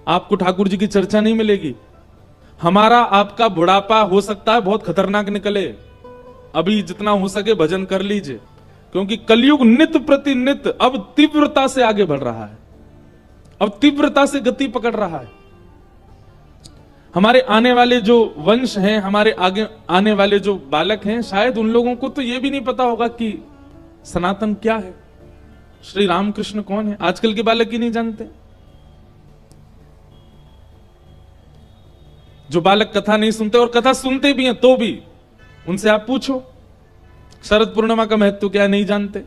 आपको ठाकुर जी की चर्चा नहीं मिलेगी। हमारा आपका बुढ़ापा हो सकता है बहुत खतरनाक निकले, अभी जितना हो सके भजन कर लीजिए, क्योंकि कलयुग नित्य प्रति नित्य अब तीव्रता से आगे बढ़ रहा है, अब तीव्रता से गति पकड़ रहा है। हमारे आने वाले जो वंश हैं, हमारे आगे आने वाले जो बालक हैं, शायद उन लोगों को तो यह भी नहीं पता होगा कि सनातन क्या है, श्री रामकृष्ण कौन है। आजकल के बालक ही नहीं जानते। जो बालक कथा नहीं सुनते और कथा सुनते भी हैं तो भी उनसे आप पूछो शरद पूर्णिमा का महत्व क्या है, नहीं जानते।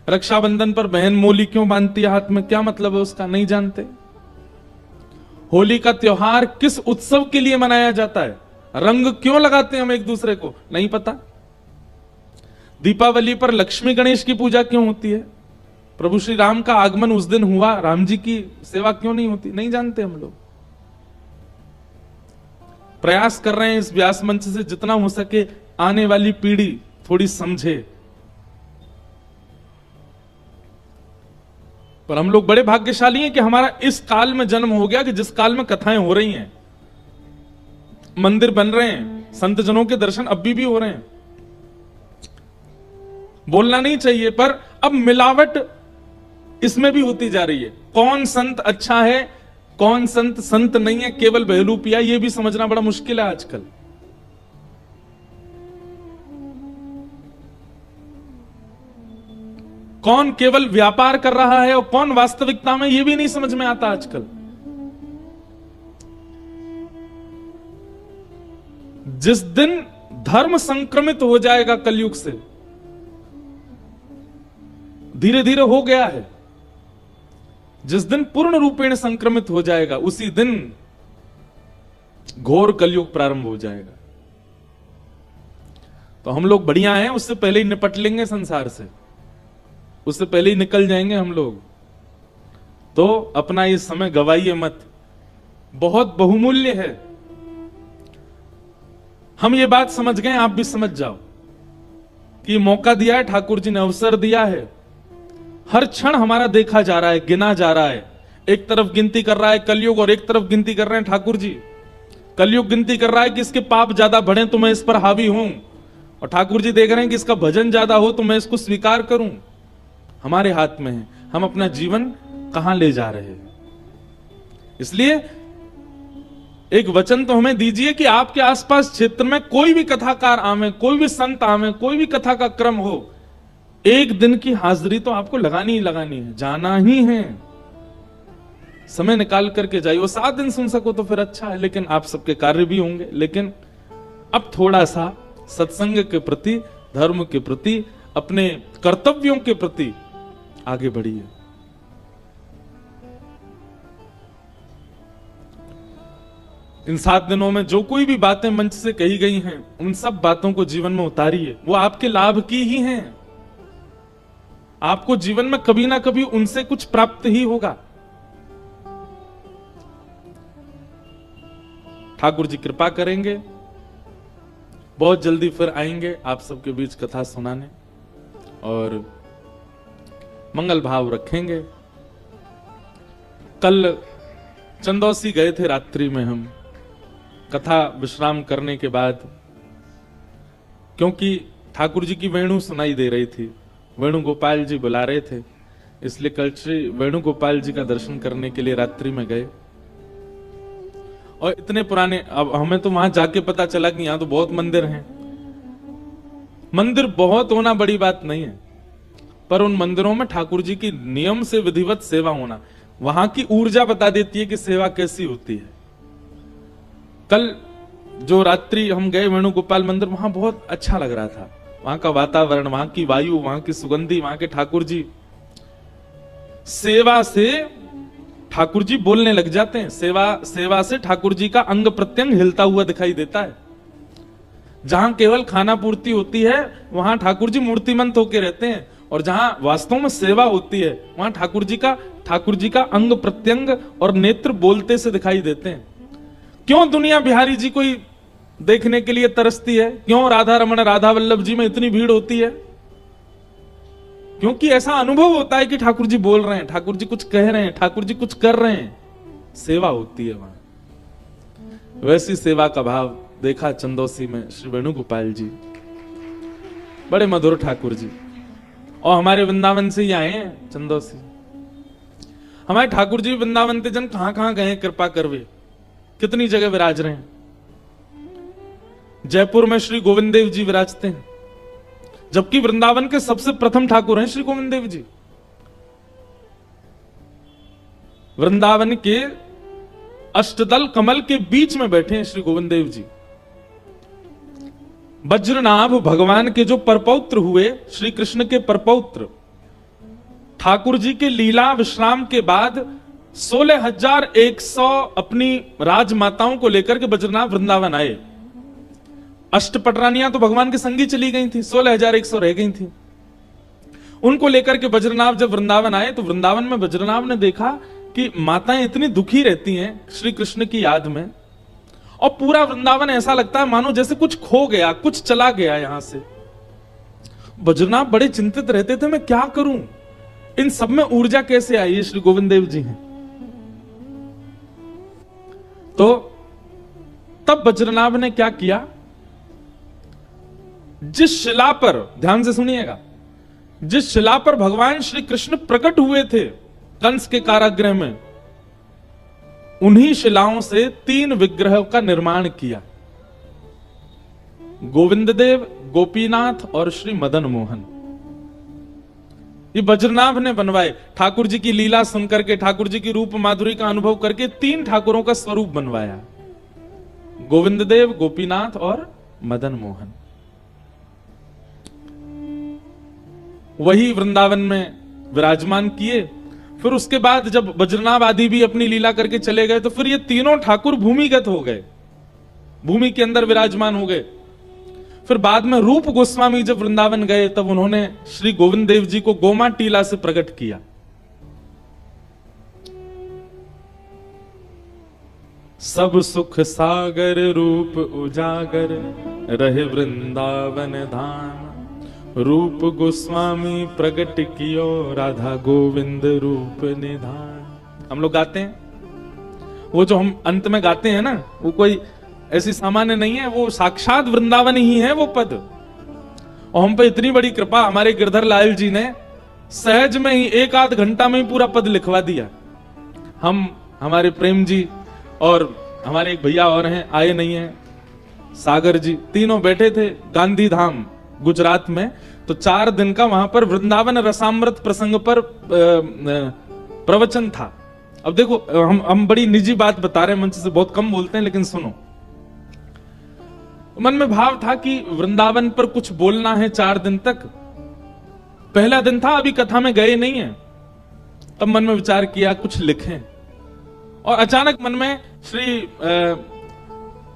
रक्षाबंधन पर बहन मोली क्यों बांधती है हाथ में, क्या मतलब है उसका, नहीं जानते। होली का त्योहार किस उत्सव के लिए मनाया जाता है, रंग क्यों लगाते हैं हम एक दूसरे को, नहीं पता। दीपावली पर लक्ष्मी गणेश की पूजा क्यों होती है, प्रभु श्री राम का आगमन उस दिन हुआ, राम जी की सेवा क्यों नहीं होती, नहीं जानते हम लोग। प्रयास कर रहे हैं इस व्यास मंच से जितना हो सके आने वाली पीढ़ी थोड़ी समझे, पर हम लोग बड़े भाग्यशाली हैं कि हमारा इस काल में जन्म हो गया कि जिस काल में कथाएं हो रही हैं, मंदिर बन रहे हैं, संत जनों के दर्शन अब भी हो रहे हैं। बोलना नहीं चाहिए पर अब मिलावट इसमें भी होती जा रही है। कौन संत अच्छा है, कौन संत संत नहीं है, केवल बहलूपिया, यह भी समझना बड़ा मुश्किल है आजकल। कौन केवल व्यापार कर रहा है और कौन वास्तविकता में, यह भी नहीं समझ में आता आजकल। जिस दिन धर्म संक्रमित हो जाएगा कलयुग से, धीरे धीरे हो गया है, जिस दिन पूर्ण रूपेण संक्रमित हो जाएगा उसी दिन घोर कलयुग प्रारंभ हो जाएगा। तो हम लोग बढ़िया हैं, उससे पहले ही निपट लेंगे संसार से, उससे पहले ही निकल जाएंगे हम लोग। तो अपना ये समय गवाइए मत, बहुत बहुमूल्य है। हम ये बात समझ गए, आप भी समझ जाओ कि मौका दिया है ठाकुर जी ने, अवसर दिया है। हर क्षण हमारा देखा जा रहा है, गिना जा रहा है। एक तरफ गिनती कर रहा है कलयुग और एक तरफ गिनती कर रहे हैं ठाकुर जी। कलयुग गिनती कर रहा है कि इसके पाप ज्यादा बढ़े तो मैं इस पर हावी हूं, और ठाकुर जी देख रहे हैं कि इसका भजन ज्यादा हो तो मैं इसको स्वीकार करूं। हमारे हाथ में है हम अपना जीवन कहां ले जा रहे हैं। इसलिए एक वचन तो हमें दीजिए कि आपके आसपास क्षेत्र में कोई भी कथाकार आवे, कोई भी संत आवे, कोई भी कथा का क्रम हो, एक दिन की हाजिरी तो आपको लगानी ही लगानी है, जाना ही है। समय निकाल करके जाइए। वो 7 दिन सुन सको तो फिर अच्छा है, लेकिन आप सबके कार्य भी होंगे। लेकिन अब थोड़ा सा सत्संग के प्रति, धर्म के प्रति, अपने कर्तव्यों के प्रति आगे बढ़िए। इन 7 दिनों में जो कोई भी बातें मंच से कही गई हैं, उन सब बातों को जीवन में उतारिए। वो आपके लाभ की ही हैं। आपको जीवन में कभी ना कभी उनसे कुछ प्राप्त ही होगा। ठाकुर जी कृपा करेंगे, बहुत जल्दी फिर आएंगे आप सबके बीच कथा सुनाने और मंगल भाव रखेंगे। कल चंदौसी गए थे रात्रि में हम, कथा विश्राम करने के बाद, क्योंकि ठाकुर जी की वेणु सुनाई दे रही थी, वेणुगोपाल जी बुला रहे थे, इसलिए कल श्री वेणुगोपाल जी का दर्शन करने के लिए रात्रि में गए। और इतने पुराने, अब हमें तो वहां जाके पता चला कि यहां तो बहुत मंदिर हैं। मंदिर बहुत होना बड़ी बात नहीं है, पर उन मंदिरों में ठाकुर जी की नियम से विधिवत सेवा होना, वहां की ऊर्जा बता देती है कि सेवा कैसी होती है। कल जो रात्रि हम गए वेणुगोपाल मंदिर, वहां बहुत अच्छा लग रहा था। वहां का वातावरण, वहां की वायु, वहां की सुगंधी, वहां के ठाकुर जी, सेवा से ठाकुर जी बोलने लग जाते हैं। सेवा से ठाकुर जी का अंग प्रत्यंग हिलता हुआ दिखाई देता है। जहां केवल खाना पूर्ति होती है वहां ठाकुर जी मूर्तिमंत होके रहते हैं, और जहां वास्तव में सेवा होती है वहां ठाकुर जी का अंग प्रत्यंग और नेत्र बोलते से दिखाई देते हैं। क्यों दुनिया बिहारी जी को ही देखने के लिए तरसती है? क्यों राधा रमन राधा वल्लभ जी में इतनी भीड़ होती है? क्योंकि ऐसा अनुभव होता है कि ठाकुर जी बोल रहे हैं, ठाकुर जी कुछ कह रहे हैं, ठाकुर जी कुछ कर रहे हैं। सेवा होती है वहां। वैसी सेवा का भाव देखा चंदौसी में श्री वेणुगोपाल जी, बड़े मधुर ठाकुर जी, और हमारे वृंदावन से ही आए हैं चंदौसी। हमारे ठाकुर जी वृंदावन के जन कहां कहां गए, कृपा करवे, कितनी जगह विराज रहे हैं। जयपुर में श्री गोविंद देव जी विराजते हैं, जबकि वृंदावन के सबसे प्रथम ठाकुर हैं श्री गोविंद देव जी। वृंदावन के अष्टदल कमल के बीच में बैठे हैं श्री गोविंद देव जी। वज्रनाभ भगवान के जो परपौत्र हुए, श्री कृष्ण के परपौत्र, ठाकुर जी के लीला विश्राम के बाद 16,100 अपनी राजमाताओं को लेकर के वज्रनाभ वृंदावन आए। अष्टपटरानियां तो भगवान के संगी चली गई थी, 16,100 रह गई थी। उनको लेकर के वज्रनाभ जब वृंदावन आए तो वृंदावन में वज्रनाभ ने देखा कि माताएं इतनी दुखी रहती हैं श्री कृष्ण की याद में, और पूरा वृंदावन ऐसा लगता है मानो जैसे कुछ खो गया, कुछ चला गया यहां से। वज्रनाभ बड़े चिंतित रहते थे, मैं क्या करूं, इन सब में ऊर्जा कैसे आई? श्री गोविंद देव जी हैं। तो तब वज्रनाभ ने क्या किया, जिस शिला पर, ध्यान से सुनिएगा, जिस शिला पर भगवान श्री कृष्ण प्रकट हुए थे कंस के कारागृह में, उन्हीं शिलाओं से 3 विग्रहों का निर्माण किया। गोविंद देव, गोपीनाथ और श्री मदन मोहन। ये वज्रनाभ ने बनवाए। ठाकुर जी की लीला सुनकर के, ठाकुर जी की रूप माधुरी का अनुभव करके 3 ठाकुरों का स्वरूप बनवाया, गोविंद देव, गोपीनाथ और मदन मोहन। वही वृंदावन में विराजमान किए। फिर उसके बाद जब वज्रनाभ आदि भी अपनी लीला करके चले गए तो फिर ये तीनों ठाकुर भूमिगत हो गए, भूमि के अंदर विराजमान हो गए। फिर बाद में रूप गोस्वामी जब वृंदावन गए तब उन्होंने श्री गोविंद देव जी को गोमा टीला से प्रकट किया। सब सुख सागर रूप उजागर रहे वृंदावन धाम, रूप गोस्वामी प्रकट कियो राधा गोविंद रूप निधान। हम लोग गाते हैं, वो जो हम अंत में गाते हैं ना, वो कोई ऐसी सामान्य नहीं है, वो साक्षात वृंदावन ही है वो पद। और हम पे इतनी बड़ी कृपा, हमारे गिरधर लाल जी ने सहज में ही 1 आध घंटा में ही पूरा पद लिखवा दिया। हम, हमारे प्रेम जी और हमारे एक भैया और हैं, आए नहीं हैं, सागर जी, तीनों बैठे थे गांधी धाम गुजरात में। तो 4 दिन का वहां पर वृंदावन रसामृत प्रसंग पर प्रवचन था। अब देखो, हम बड़ी निजी बात बता रहे हैं, मंच से बहुत कम बोलते हैं, लेकिन सुनो। मन में भाव था कि वृंदावन पर कुछ बोलना है 4 दिन तक। पहला दिन था, अभी कथा में गए नहीं है, तब मन में विचार किया कुछ लिखें। और अचानक मन में श्री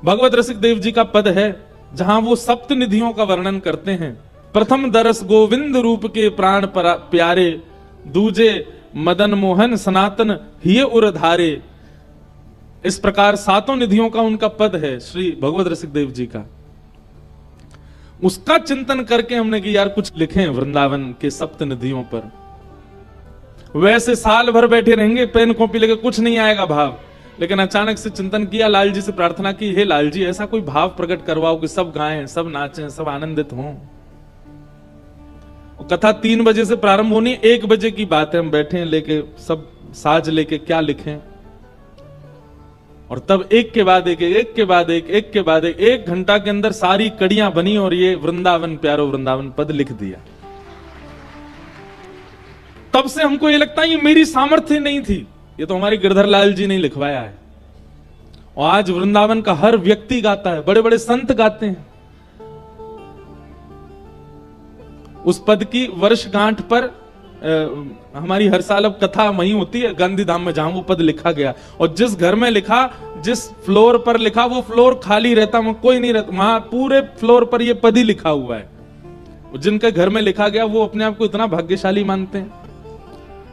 भगवत रसिक देव जी का पद है जहां वो सप्त निधियों का वर्णन करते हैं। प्रथम दरस गोविंद रूप के प्राण प्यारे, दूजे मदन मोहन सनातन हिय उरधारे। इस प्रकार 7 निधियों का उनका पद है श्री भगवत रसिक देव जी का। उसका चिंतन करके हमने कि यार कुछ लिखें वृंदावन के सप्त निधियों पर। वैसे साल भर बैठे रहेंगे पेन कॉपी लेकर, कुछ नहीं आएगा भाव। लेकिन अचानक से चिंतन किया, लाल जी से प्रार्थना की, हे लाल जी ऐसा कोई भाव प्रकट करवाओ कि सब गाएं, सब नाचें, सब आनंदित हों। कथा 3 बजे से प्रारंभ होनी, 1 बजे की बात है, हम बैठे हैं लेके सब साज लेके, क्या लिखें। और तब एक के बाद एक, एक के बाद एक, एक के बाद एक, 1 घंटा के अंदर सारी कड़ियां बनी और ये वृंदावन प्यारो वृंदावन पद लिख दिया। तब से हमको ये लगता है ये मेरी सामर्थ्य नहीं थी, ये तो हमारे गिरधर लाल जी ने लिखवाया है। और आज वृंदावन का हर व्यक्ति गाता है, बड़े बड़े संत गाते हैं। उस पद की वर्षगांठ पर हमारी हर साल अब कथा वहीं होती है गांधी धाम में, जहां वो पद लिखा गया। और जिस घर में लिखा, जिस फ्लोर पर लिखा, वो फ्लोर खाली रहता, वहां कोई नहीं रहता, वहां पूरे फ्लोर पर ये पद ही लिखा हुआ है। जिनके घर में लिखा गया वो अपने आप को इतना भाग्यशाली मानते हैं।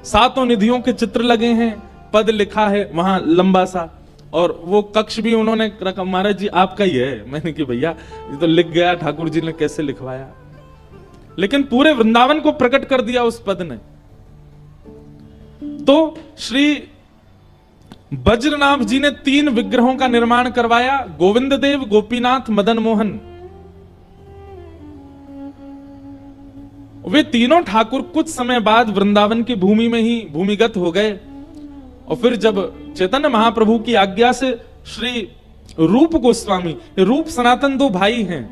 7 निधियों के चित्र लगे हैं, पद लिखा है वहां लंबा सा, और वो कक्ष भी उन्होंने रखा। महाराज जी आपका ही है। मैंने कि भैया ये तो लिख गया, ठाकुर जी ने कैसे लिखवाया। लेकिन पूरे वृंदावन को प्रकट कर दिया उस पद ने। तो श्री वज्रनाभ जी ने 3 विग्रहों का निर्माण करवाया, गोविंद देव, गोपीनाथ, मदन मोहन। वे तीनों ठाकुर कुछ समय बाद वृंदावन की भूमि में ही भूमिगत हो गए। और फिर जब चैतन्य महाप्रभु की आज्ञा से श्री रूप गोस्वामी, रूप सनातन 2 भाई हैं,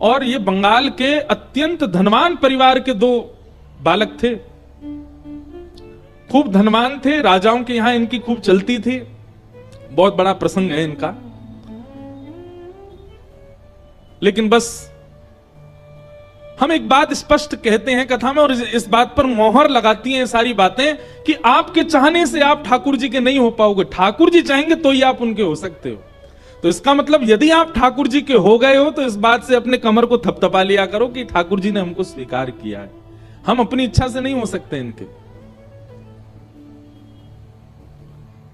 और ये बंगाल के अत्यंत धनवान परिवार के 2 बालक थे, खूब धनवान थे, राजाओं के यहां इनकी खूब चलती थी। बहुत बड़ा प्रसंग है इनका। लेकिन बस हम एक बात स्पष्ट कहते हैं कथा में, और इस बात पर मोहर लगाती हैं सारी बातें, कि आपके चाहने से आप ठाकुर जी के नहीं हो पाओगे। ठाकुर जी चाहेंगे तो ही आप उनके हो सकते हो। तो इसका मतलब यदि आप ठाकुर जी के हो गए हो तो इस बात से अपने कमर को थपथपा लिया करो कि ठाकुर जी ने हमको स्वीकार किया है। हम अपनी इच्छा से नहीं हो सकते इनके।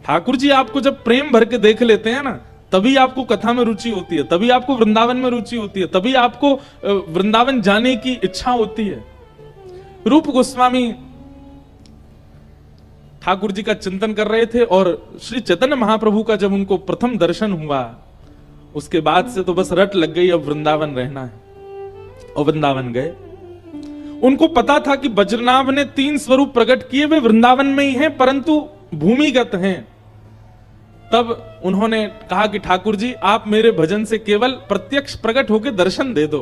ठाकुर जी आपको जब प्रेम भर के देख लेते हैं ना, तभी आपको कथा में रुचि होती है, तभी आपको वृंदावन में रुचि होती है, तभी आपको वृंदावन जाने की इच्छा होती है। रूप गोस्वामी ठाकुर जी का चिंतन कर रहे थे, और श्री चैतन्य महाप्रभु का जब उनको प्रथम दर्शन हुआ, उसके बाद से तो बस रट लग गई, अब वृंदावन रहना है। और वृंदावन गए। उनको पता था कि वज्रनाभ ने 3 स्वरूप प्रकट किए, वे वृंदावन में ही हैं, परंतु भूमिगत हैं। तब उन्होंने कहा कि ठाकुर जी आप मेरे भजन से केवल प्रत्यक्ष प्रकट होकर दर्शन दे दो,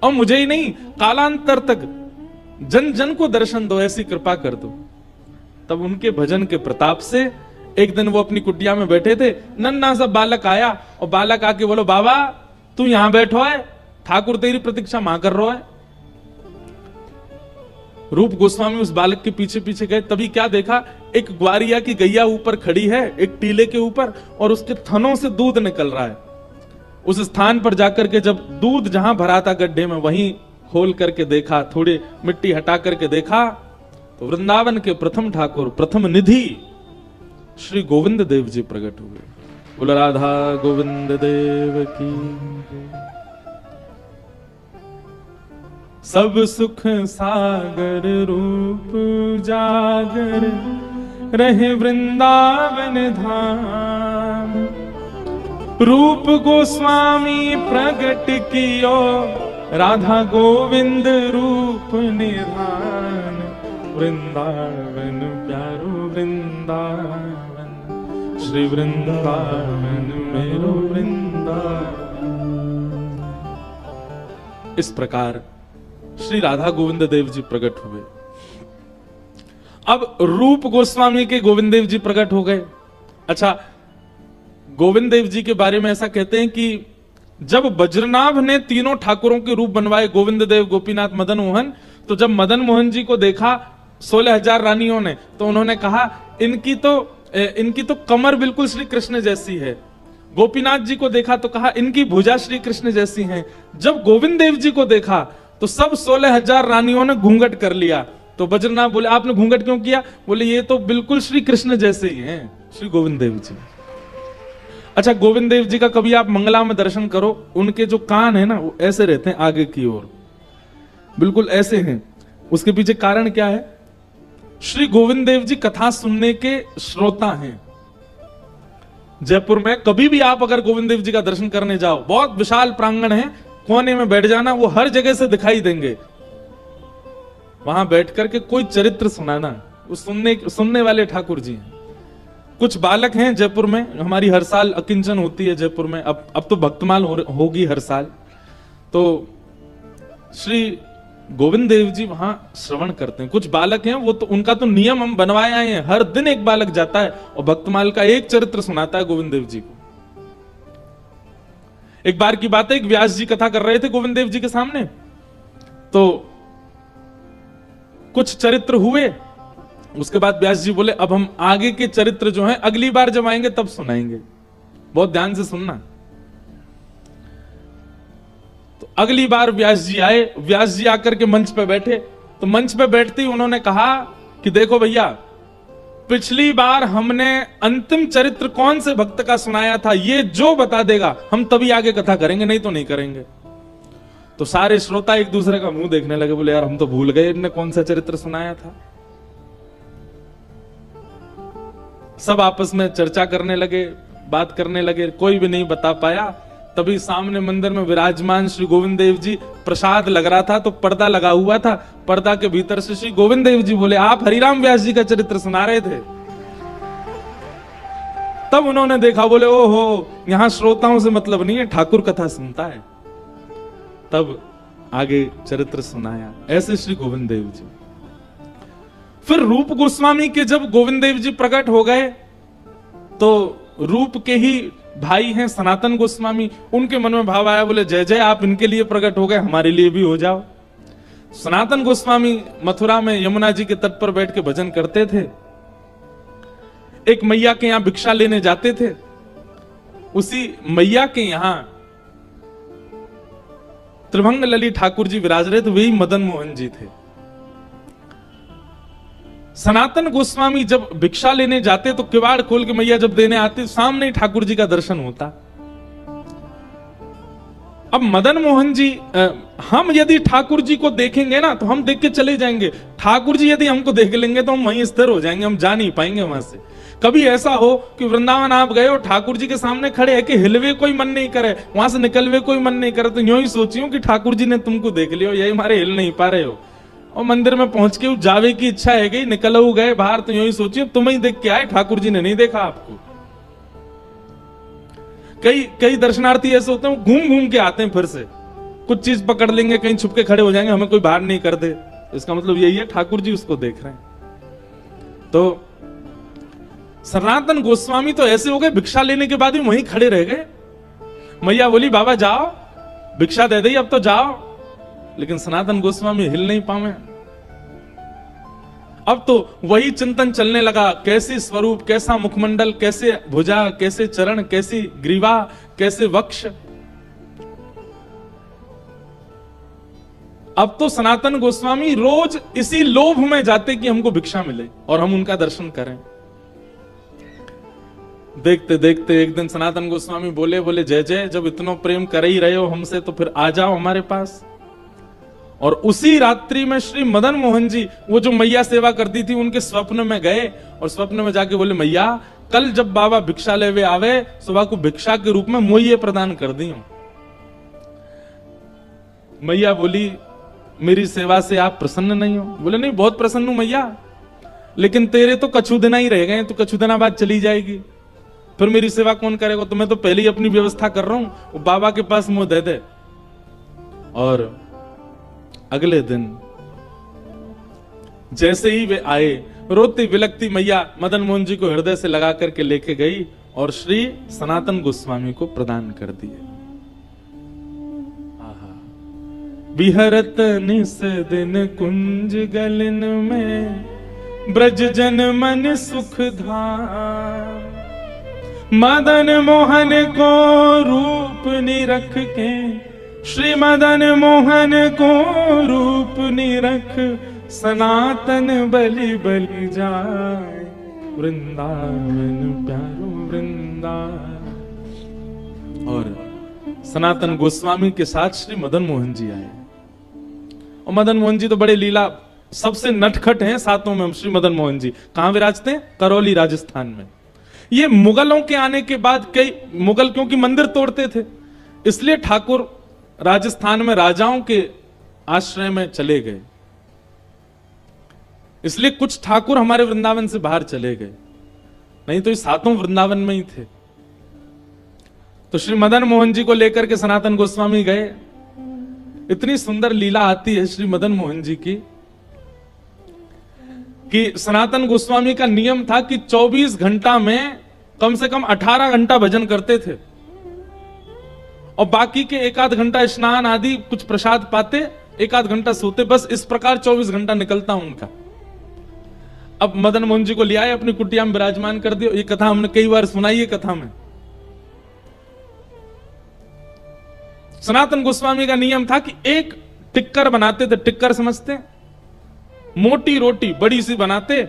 और मुझे ही नहीं, कालांतर तक जन जन को दर्शन दो, ऐसी कृपा कर दो। तब उनके भजन के प्रताप से एक दिन वो अपनी कुटिया में बैठे थे, नन्ना सा बालक आया, और बालक आके बोलो, बाबा तू यहां बैठो है, ठाकुर तेरी प्रतीक्षा मां कर रहा है। रूप गोस्वामी उस बालक के पीछे पीछे गए। तभी क्या देखा, एक ग्वारिया की गैया ऊपर खड़ी है, एक टीले के ऊपर, और उसके थनों से दूध निकल रहा है। उस स्थान पर जाकर के जब दूध जहां भरा था गड्ढे में, वहीं खोल करके देखा, थोड़ी मिट्टी हटा करके देखा, तो वृंदावन के प्रथम ठाकुर, प्रथम निधि श्री गोविंद देव जी प्रकट हुए। बोल राधा गोविंद देव की। सब सुख सागर रूप जागर रहे वृंदावन धाम। रूप गोस्वामी प्रगट कियो राधा गोविंद रूप निधान। वृंदावन प्यारो वृंदावन, श्री वृंदावन मेरो वृंदावन। इस प्रकार श्री राधा गोविंद देव जी प्रकट हुए। अब रूप गोस्वामी के गोविंद देव जी प्रकट हो गए। अच्छा, गोविंद देव जी के बारे में ऐसा कहते हैं कि जब वज्रनाभ ने 3 ठाकुरों के रूप बनवाए, गोविंद देव, गोपीनाथ, मदन मोहन, तो जब मदन मोहन जी को देखा 16,000 रानियों ने, तो उन्होंने कहा इनकी तो कमर बिल्कुल श्री कृष्ण जैसी है। गोपीनाथ जी को देखा तो कहा इनकी भुजा श्री कृष्ण जैसी है। जब गोविंद देव जी को देखा तो सब 16,000 रानियों ने घूंघट कर लिया। तो वज्रनाभ बोले, आपने घूंघट क्यों किया? बोले, ये तो बिल्कुल श्री कृष्ण जैसे ही हैं, श्री गोविंद देव जी। अच्छा, गोविंद देव जी का कभी आप मंगला में दर्शन करो, उनके जो कान है ना, वो ऐसे रहते हैं आगे की ओर, बिल्कुल ऐसे हैं। उसके पीछे कारण क्या है? श्री गोविंद देव जी कथा सुनने के श्रोता हैं। जयपुर में कभी भी आप अगर गोविंद देव जी का दर्शन करने जाओ, बहुत विशाल प्रांगण है, कोने में बैठ जाना, वो हर जगह से दिखाई देंगे। वहां बैठ करके कोई चरित्र सुनाना, वो सुनने वाले ठाकुर जी हैं। कुछ बालक हैं जयपुर में, हमारी हर साल अकिंचन होती है जयपुर में, अब तो भक्तमाल होगी हर साल। तो श्री गोविंद देव जी वहां श्रवण करते हैं। कुछ बालक हैं, वो तो उनका तो नियम हम बनवाए आए हैं, हर दिन एक बालक जाता है और भक्तमाल का एक चरित्र सुनाता है गोविंद देव जी को। एक बार की बात है, एक व्यास जी कथा कर रहे थे गोविंद देव जी के सामने, तो कुछ चरित्र हुए। उसके बाद व्यास जी बोले, अब हम आगे के चरित्र जो हैं अगली बार जब आएंगे तब सुनाएंगे, बहुत ध्यान से सुनना। तो अगली बार व्यास जी आए, व्यास जी आकर के मंच पे बैठे, तो मंच पे बैठते ही उन्होंने कहा कि देखो भैया, पिछली बार हमने अंतिम चरित्र कौन से भक्त का सुनाया था, ये जो बता देगा हम तभी आगे कथा करेंगे, नहीं तो नहीं करेंगे। तो सारे श्रोता एक दूसरे का मुंह देखने लगे, बोले यार हम तो भूल गए इनने कौन सा चरित्र सुनाया था। सब आपस में चर्चा करने लगे, बात करने लगे, कोई भी नहीं बता पाया। तभी सामने मंदिर में विराजमान श्री गोविंद देव जी, प्रसाद लग रहा था तो पर्दा लगा हुआ था, पर्दा के भीतर से श्री गोविंद देव जी बोले, आप हरिराम व्यास जी का चरित्र सुना रहे थे? तब उन्होंने देखा, बोले ओहो, यहां श्रोताओं से मतलब नहीं है, ठाकुर कथा सुनता है। तब आगे चरित्र सुनाया। ऐसे श्री गोविंद देव जी। फिर रूप गोस्वामी के जब गोविंद देव जी प्रकट हो गए तो रूप के ही भाई हैं सनातन गोस्वामी, उनके मन में भाव आया, बोले जय जय, आप इनके लिए प्रकट हो गए, हमारे लिए भी हो जाओ। सनातन गोस्वामी मथुरा में यमुना जी के तट पर बैठ के भजन करते थे। एक मैया के यहां भिक्षा लेने जाते थे। उसी मैया के यहां त्रिभंग लली ठाकुर जी विराज रहे थे, वही मदन मोहन जी थे। सनातन गोस्वामी जब भिक्षा लेने जाते तो किवाड़ खोल के मैया जब देने आते, सामने ही ठाकुर जी का दर्शन होता। अब मदन मोहन जी, हम यदि ठाकुर जी को देखेंगे ना तो हम देख के चले जाएंगे, ठाकुर जी यदि हमको देख लेंगे तो हम वहीं स्थिर हो जाएंगे, हम जा नहीं पाएंगे वहां से। कभी ऐसा हो कि वृंदावन आप गए और ठाकुर जी के सामने खड़े है कि हिलवे कोई मन नहीं करे, वहां से निकलवे कोई मन नहीं करे, तो यूं ही सोचियो कि ठाकुर जी ने तुमको देख लियो, यही हमारे हिल नहीं पा रहे हो, और मंदिर में पहुंच के जावे की इच्छा है गई, निकल गए बाहर, तो यूं ही सोचिए तुम ही देख के आए, ठाकुर जी ने नहीं देखा आपको। कई दर्शनार्थी ऐसे होते हैं, घूम घूम के आते हैं, फिर से कुछ चीज पकड़ लेंगे, कहीं छुप के खड़े हो जाएंगे, हमें कोई बाहर नहीं कर दे, इसका मतलब यही है ठाकुर जी उसको देख रहे हैं। तो सनातन गोस्वामी तो ऐसे हो गए, भिक्षा लेने के बाद भी वहीं खड़े रह गए। मैया बोली बाबा जाओ, भिक्षा दे दी, अब तो जाओ, लेकिन सनातन गोस्वामी हिल नहीं पावे। अब तो वही चिंतन चलने लगा, कैसे स्वरूप, कैसा मुखमंडल, कैसे भुजा, कैसे चरण, कैसी ग्रीवा, कैसे वक्ष। अब तो सनातन गोस्वामी रोज इसी लोभ में जाते कि हमको भिक्षा मिले और हम उनका दर्शन करें। देखते देखते एक दिन सनातन गोस्वामी बोले जय जय, जब इतना प्रेम कर ही रहे हो हमसे तो फिर आ जाओ हमारे पास। और उसी रात्रि में श्री मदन मोहन जी, वो जो मैया सेवा करती थी, उनके स्वप्न में गए और स्वप्न में जाके बोले, मैया कल जब बाबा भिक्षा लेवे आवे, सुबह को भिक्षा के रूप में मोइये प्रदान कर दी हूं। मैया बोली, मेरी सेवा से आप प्रसन्न नहीं हो? बोले नहीं, बहुत प्रसन्न हूं मैया, लेकिन तेरे तो कछु दिन ही रह गए, तो कछु दिना बाद चली जाएगी, फिर मेरी सेवा कौन करेगा? तो मैं तो पहले ही अपनी व्यवस्था कर रहा हूं, वो बाबा के पास मुंह दे दे। और अगले दिन जैसे ही वे आए, रोती विलकती मैया मदन मोहन जी को हृदय से लगा करके लेके गई और श्री सनातन गोस्वामी को प्रदान कर दिए। विहरत निस दिन कुंज गलन में, ब्रज जन मन सुख धाम, मदन मोहन को रूप निरख के, श्री मदन मोहन को रूप निरख, सनातन बलि बलि जाए, वृंदावन प्यारो वृंदावन। और सनातन गोस्वामी के साथ श्री मदन मोहन जी आए, और मदन मोहन जी तो बड़े लीला, सबसे नटखट हैं सातों में श्री मदन मोहन जी। कहां विराजते हैं? करौली राजस्थान में। ये मुगलों के आने के बाद, कई मुगल क्योंकि मंदिर तोड़ते थे, इसलिए ठाकुर राजस्थान में राजाओं के आश्रय में चले गए, इसलिए कुछ ठाकुर हमारे वृंदावन से बाहर चले गए, नहीं तो ये सातों वृंदावन में ही थे। तो श्री मदन मोहन जी को लेकर के सनातन गोस्वामी गए। इतनी सुंदर लीला आती है श्री मदन मोहन जी की कि सनातन गोस्वामी का नियम था कि 24 घंटा में कम से कम 18 घंटा भजन करते थे, और बाकी के एक आध घंटा स्नान आदि कुछ प्रसाद पाते, एक आध घंटा सोते, बस इस प्रकार 24 घंटा निकलता उनका। अब मदन मोहन जी को ले आए, अपनी कुटिया में विराजमान कर दिया। ये कथा हमने कई बार सुनाई है कथा में। सनातन गोस्वामी का नियम था कि एक टिक्कर बनाते थे, टिक्कर समझते हैं, मोटी रोटी बड़ी सी बनाते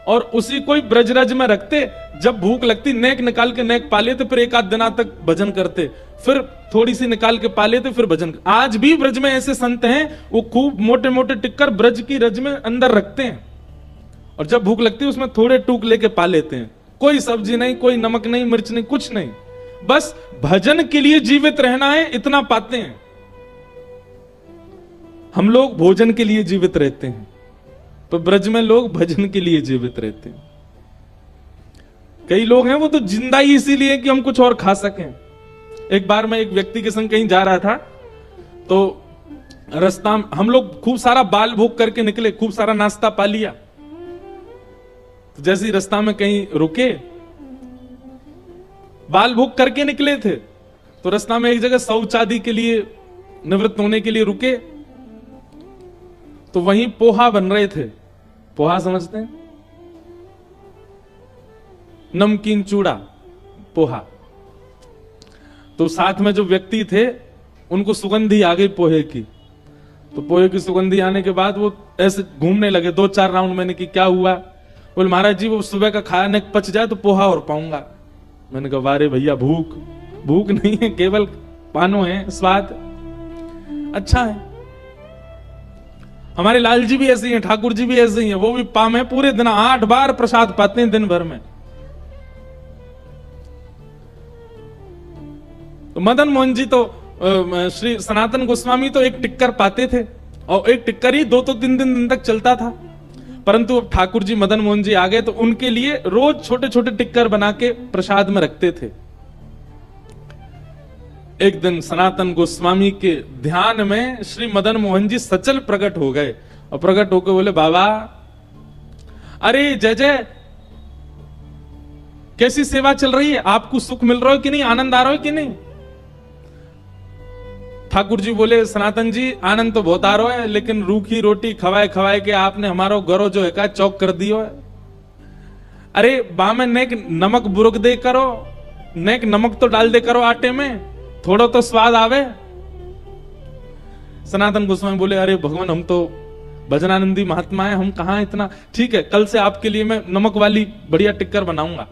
और उसी को ब्रजरज में रखते, जब भूख लगती नेक निकाल के नेक पा लेते, फिर एक आध दिना तक भजन करते, फिर थोड़ी सी निकाल के पा लेते, फिर भजन। आज भी ब्रज में ऐसे संत हैं, वो खूब मोटे मोटे टिक्कर ब्रज की रज में अंदर रखते हैं, और जब भूख लगती है उसमें थोड़े टूक लेके पा लेते हैं, कोई सब्जी नहीं, कोई नमक नहीं, मिर्च नहीं, कुछ नहीं, बस भजन के लिए जीवित रहना है, इतना पाते हैं। हम लोग भोजन के लिए जीवित रहते हैं, तो ब्रज में लोग भजन के लिए जीवित रहते हैं। कई लोग हैं वो तो जिंदा ही इसीलिए कि हम कुछ और खा सकें। एक बार मैं एक व्यक्ति के संग कहीं जा रहा था, तो रास्ता हम लोग खूब सारा बाल भोग करके निकले, खूब सारा नाश्ता पा लिया। तो जैसे ही रास्ता में कहीं रुके, बाल भोग करके निकले थे, तो रास्ता में एक जगह शौच आदि के लिए निवृत्त होने के लिए रुके, तो वहीं पोहा बन रहे थे। पोहा समझते हैं? नमकीन चूड़ा पोहा। तो साथ में जो व्यक्ति थे उनको सुगंधी आ गई पोहे की। तो पोहे की सुगंधी आने के बाद वो ऐसे घूमने लगे, 2-4 राउंड। मैंने कि क्या हुआ? बोले महाराज जी वो सुबह का खाने पच जाए तो पोहा और पाऊंगा। मैंने कहा वारे भैया, भूख नहीं है, केवल पानो है, स्वाद अच्छा है। हमारे लाल जी भी ऐसे ही हैं, ठाकुर जी भी ऐसे ही हैं, वो भी पाम है, पूरे दिन 8 बार प्रसाद पाते हैं दिन भर में। तो मदन मोहन जी तो श्री सनातन गोस्वामी तो एक टिक्कर पाते थे, और एक टिक्कर ही 2-3 दिन तक चलता था। परंतु अब ठाकुर जी मदन मोहन जी आ गए, तो उनके लिए रोज छोटे छोटे टिक्कर बना के प्रसाद में रखते थे। एक दिन सनातन गोस्वामी के ध्यान में श्री मदन मोहन जी सचल प्रकट हो गए, और प्रकट होकर बोले बाबा, अरे जय जय, कैसी सेवा चल रही है? आपको सुख मिल रहा है कि नहीं? आनंद आ रहा है कि नहीं? ठाकुर जी बोले सनातन जी, आनंद तो बहुत आ रहा है, लेकिन रूखी रोटी खवाए खवाए के आपने हमारा गौरव जो है का चौक कर दियो है। अरे बामे नेक नमक बुरक दे करो, नेक नमक तो डाल दे करो आटे में, थोड़ा तो स्वाद आवे। सनातन गोस्वामी बोले अरे भगवान, हम तो भजनानंदी महात्मा है, हम कहां इतना। ठीक है, कल से आपके लिए मैं नमक वाली बढ़िया टिक्कर बनाऊंगा।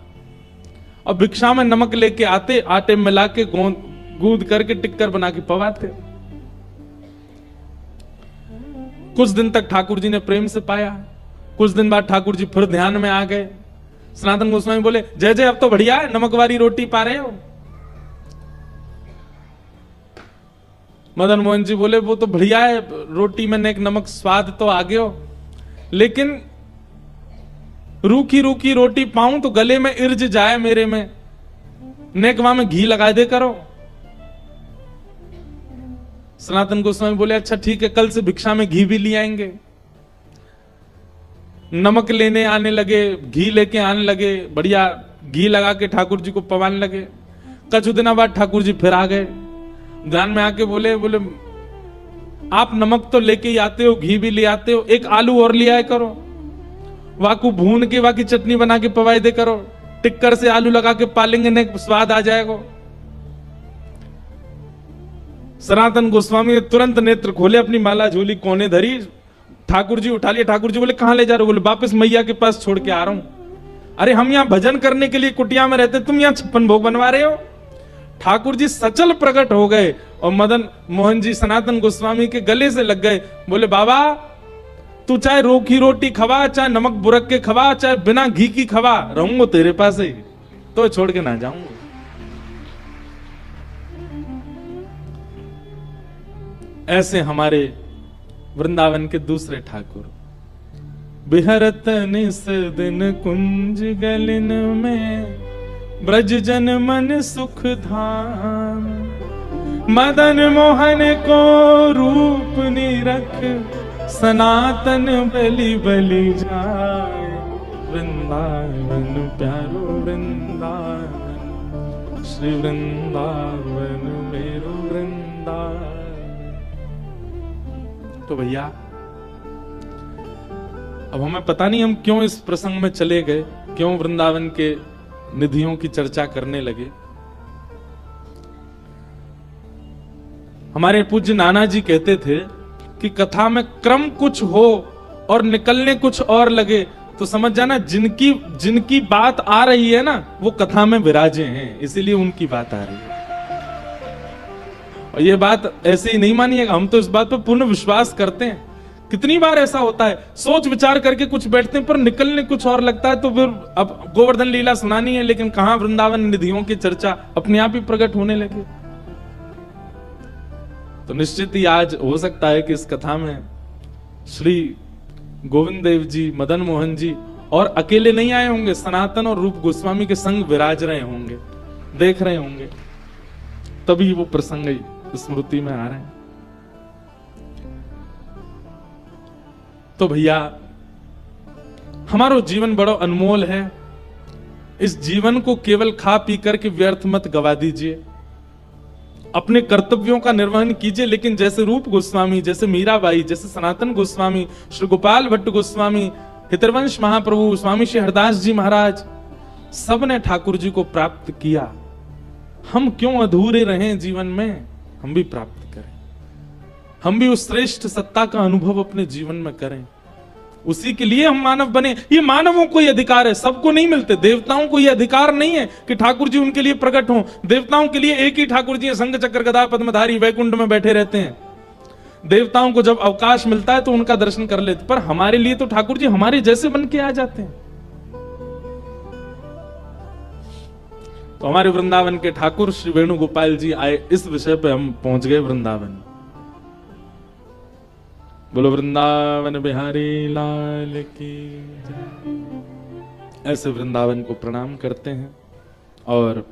और भिक्षा में नमक लेके आते, आटे मिला के गूंद करके टिक्कर बना के पवाते। कुछ दिन तक ठाकुर जी ने प्रेम से पाया। कुछ दिन बाद ठाकुर जी फिर ध्यान में आ गए। सनातन गोस्वामी बोले जय जय, अब तो बढ़िया है, नमक वाली रोटी पा रहे हो। मदन मोहन जी बोले वो तो बढ़िया है, रोटी में नेक नमक स्वाद तो आ गयो, लेकिन रूखी रूखी रोटी पाऊं तो गले में इर्ज जाए मेरे में, नेकवा में घी लगा दे करो। सनातन गोस्वामी बोले अच्छा ठीक है, कल से भिक्षा में घी भी ले आएंगे। नमक लेने आने लगे, घी लेके आने लगे, बढ़िया घी लगा के ठाकुर जी को पवाने लगे। कुछ दिनों बाद ठाकुर जी फिर आ गए, ध्यान में आके बोले आप नमक तो लेके ही आते हो, घी भी ले आते हो, एक आलू और ले आए करो, वाकू भून के वाकी चटनी बना के पवाई दे करो, टिक्कर से आलू लगा के पालेंगे ने स्वाद आ जाएगा। सनातन गोस्वामी ने तुरंत नेत्र खोले, अपनी माला झोली कोने धरी, ठाकुर जी उठा लिया। ठाकुर जी बोले कहां ले जा रहे हो? बोले वापस मैया के पास छोड़ के आ रहा हूं। अरे हम यहां भजन करने के लिए कुटिया में रहते, तुम यहां 56 भोग बनवा रहे हो। ठाकुर जी सचल प्रकट हो गए और मदन मोहन जी सनातन गोस्वामी के गले से लग गए। बोले बाबा, तू चाहे रोखी रोटी खवा, चाहे नमक बुरक के खवा, चाहे बिना घी की खवा, रहूंगा तेरे पास ही, तो छोड़ के ना जाऊंगा। ऐसे हमारे वृंदावन के दूसरे ठाकुर। बिहरत निस दिन कुंज गलिन में, ब्रज जन मन सुख धाम, मदन मोहन को रूप निरख, सनातन बलि बलि जाए। वृंदावन प्यारो वृंदावन, श्री वृंदावन मेरो वृंदावन। तो भैया अब हमें पता नहीं हम क्यों इस प्रसंग में चले गए, क्यों वृंदावन के निधियों की चर्चा करने लगे। हमारे पूज्य नाना जी कहते थे कि कथा में क्रम कुछ हो और निकलने कुछ और लगे तो समझ जाना जिनकी बात आ रही है ना, वो कथा में विराजे हैं, इसीलिए उनकी बात आ रही है। और ये बात ऐसे ही नहीं मानिएगा, हम तो इस बात पर पूर्ण विश्वास करते हैं। कितनी बार ऐसा होता है, सोच विचार करके कुछ बैठते हैं पर निकलने कुछ और लगता है, तो फिर अब गोवर्धन लीला सुनानी है, लेकिन कहां वृंदावन निधियों की चर्चा अपने आप ही प्रकट होने लगे। तो निश्चित ही आज हो सकता है कि इस कथा में श्री गोविंद देव जी, मदन मोहन जी और अकेले नहीं आए होंगे, सनातन और रूप गोस्वामी के संग विराज रहे होंगे, देख रहे होंगे, तभी वो प्रसंग स्मृति में आ रहे हैं। तो भैया हमारो जीवन बड़ा अनमोल है, इस जीवन को केवल खा पी करके व्यर्थ मत गवा दीजिए, अपने कर्तव्यों का निर्वहन कीजिए। लेकिन जैसे रूप गोस्वामी, जैसे मीराबाई, जैसे सनातन गोस्वामी, श्री गोपाल भट्ट गोस्वामी, हितरवंश महाप्रभु, स्वामी श्री हरदास जी महाराज, सबने ठाकुर जी को प्राप्त किया। हम क्यों अधूरे रहें जीवन में, हम भी प्राप्त करें, हम भी उस श्रेष्ठ सत्ता का अनुभव अपने जीवन में करें। उसी के लिए हम मानव बने। ये मानवों को ये अधिकार है, सबको नहीं मिलते। देवताओं को ये अधिकार नहीं है कि ठाकुर जी उनके लिए प्रकट हों। देवताओं के लिए एक ही ठाकुर जी शंख चक्र गदा पद्मधारी वैकुंठ में बैठे रहते हैं। देवताओं को जब अवकाश मिलता है तो उनका दर्शन कर लेते, पर हमारे लिए तो ठाकुर जी हमारे जैसे बन के आ जाते हैं। तो हमारे वृंदावन के ठाकुर श्री वेणुगोपाल जी आए, इस विषय पे हम पहुंच गए वृंदावन। बोलो वृंदावन बिहारी लाल की जय। ऐसे वृंदावन को प्रणाम करते हैं और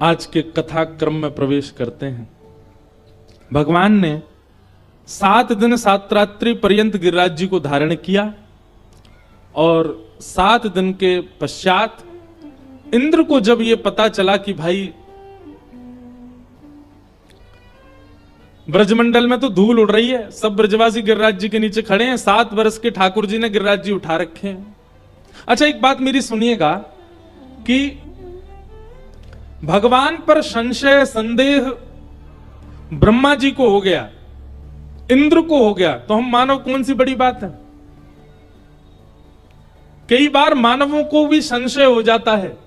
आज के कथा क्रम में प्रवेश करते हैं। भगवान ने 7 दिन 7 रात्रि पर्यंत गिरिराज जी को धारण किया और 7 दिन के पश्चात इंद्र को जब यह पता चला कि भाई ब्रजमंडल में तो धूल उड़ रही है, सब ब्रजवासी गिरिराज जी के नीचे खड़े हैं, 7 वर्ष के ठाकुर जी ने गिरिराज जी उठा रखे हैं। अच्छा एक बात मेरी सुनिएगा कि भगवान पर संशय संदेह ब्रह्मा जी को हो गया, इंद्र को हो गया, तो हम मानव कौन सी बड़ी बात है। कई बार मानवों को भी संशय हो जाता है,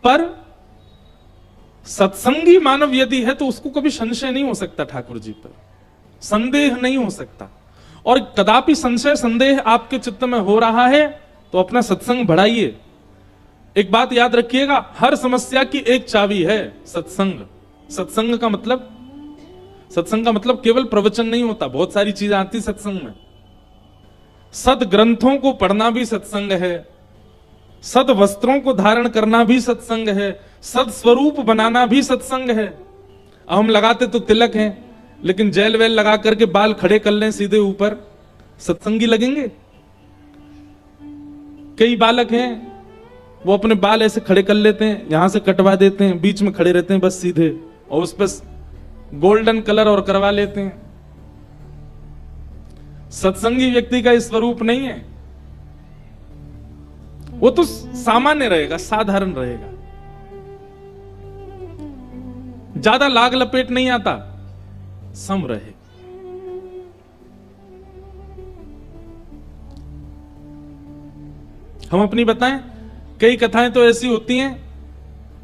पर सत्संगी मानव यदि है तो उसको कभी संशय नहीं हो सकता, ठाकुर जी पर संदेह नहीं हो सकता। और कदापि संशय संदेह आपके चित्त में हो रहा है तो अपना सत्संग बढ़ाइए। एक बात याद रखिएगा, हर समस्या की एक चाबी है, सत्संग। सत्संग का मतलब केवल प्रवचन नहीं होता, बहुत सारी चीजें आती सत्संग में। सद ग्रंथों को पढ़ना भी सत्संग है, सद वस्त्रों को धारण करना भी सत्संग है, सद स्वरूप बनाना भी सत्संग है। हम लगाते तो तिलक हैं, लेकिन जेल वेल लगा करके बाल खड़े कर लें सीधे ऊपर, सत्संगी लगेंगे? कई बालक हैं वो अपने बाल ऐसे खड़े कर लेते हैं, यहां से कटवा देते हैं, बीच में खड़े रहते हैं बस सीधे, और उस पर गोल्डन कलर और करवा लेते हैं। सत्संगी व्यक्ति का स्वरूप नहीं है, वो तो सामान्य रहेगा, साधारण रहेगा, ज्यादा लाग लपेट नहीं आता, सम रहे। हम अपनी बताएं, कई कथाएं तो ऐसी होती हैं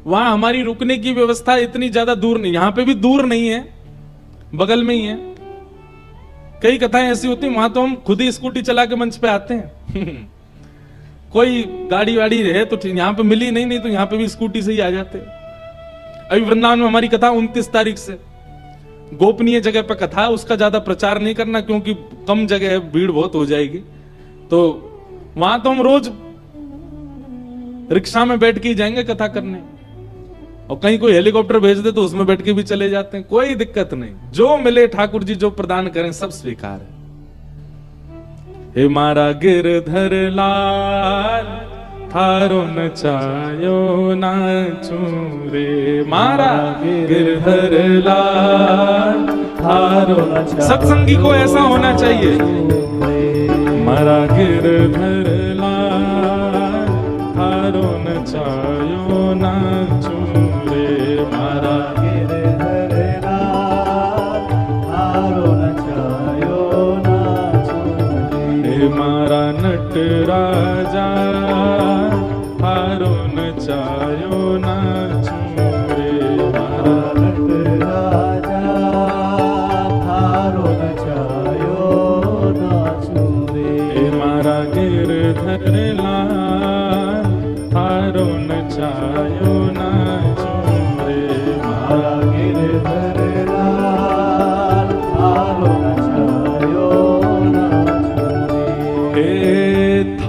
वहां हमारी रुकने की व्यवस्था इतनी ज्यादा दूर नहीं, यहां पे भी दूर नहीं है, बगल में ही है। कई कथाएं ऐसी होती हैं वहां तो हम खुद ही स्कूटी चला के मंच पे आते हैं कोई गाड़ी वाड़ी रहे तो यहां पे मिली नहीं तो यहां पे भी स्कूटी से ही आ जाते। अभी वृंदावन में हमारी कथा 29 तारीख से, गोपनीय जगह पर कथा, उसका ज्यादा प्रचार नहीं करना क्योंकि कम जगह है, भीड़ बहुत हो जाएगी। तो वहां तो हम रोज रिक्शा में बैठ के ही जाएंगे कथा करने, और कहीं कोई हेलीकॉप्टर भेज दे तो उसमें बैठ के भी चले जाते हैं, कोई दिक्कत नहीं। जो मिले ठाकुर जी जो प्रदान करें सब स्वीकार है। हे मारा गिरधर लाल थारो नचायो नाचू रे, मारा गिरधर लाल थारो नचायो। सत्संगी को ऐसा होना चाहिए, मारा गिरधर लाल थारो नचायो नाचू रे, मारा गिरधर लाल थारो नचायो नाचू रे, मारा नट राजा थारो नचायो नाचू रे, मारा नट राजा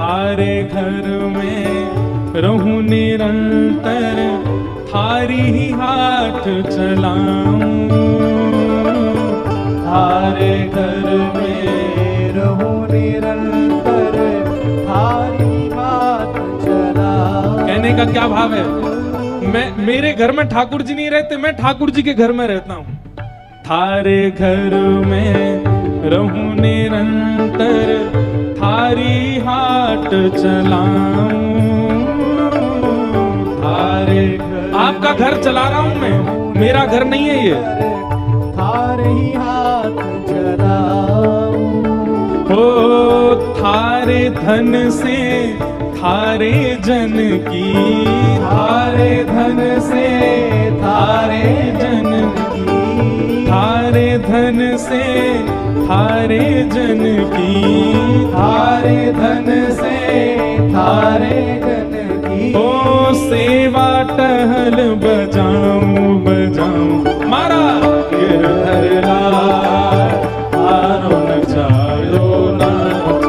थारे घर में रहूं निरंतर, थारी ही हाथ चलाऊं। थारे घर में रहूं निरंतर, थारी हाथ चलाऊं। कहने का क्या भाव है? मेरे घर में ठाकुर जी नहीं रहते, मैं ठाकुर जी के घर में रहता हूं। थारे घर में रहूं निरंतर, थारी हाथ चलाऊं। थारे आपका घर चला रहा हूं मैं, मेरा घर नहीं है ये। थारे ही हाथ चलाऊं। ओ थारे धन से थारे जन की, थारे धन से थारे जन की, थारे धन से थारे जन की, थारे धन से थारे जन की। ओ सेवा टहल बजाऊं बजाऊं, मारा गिरधर लाल हारो नचायो नाच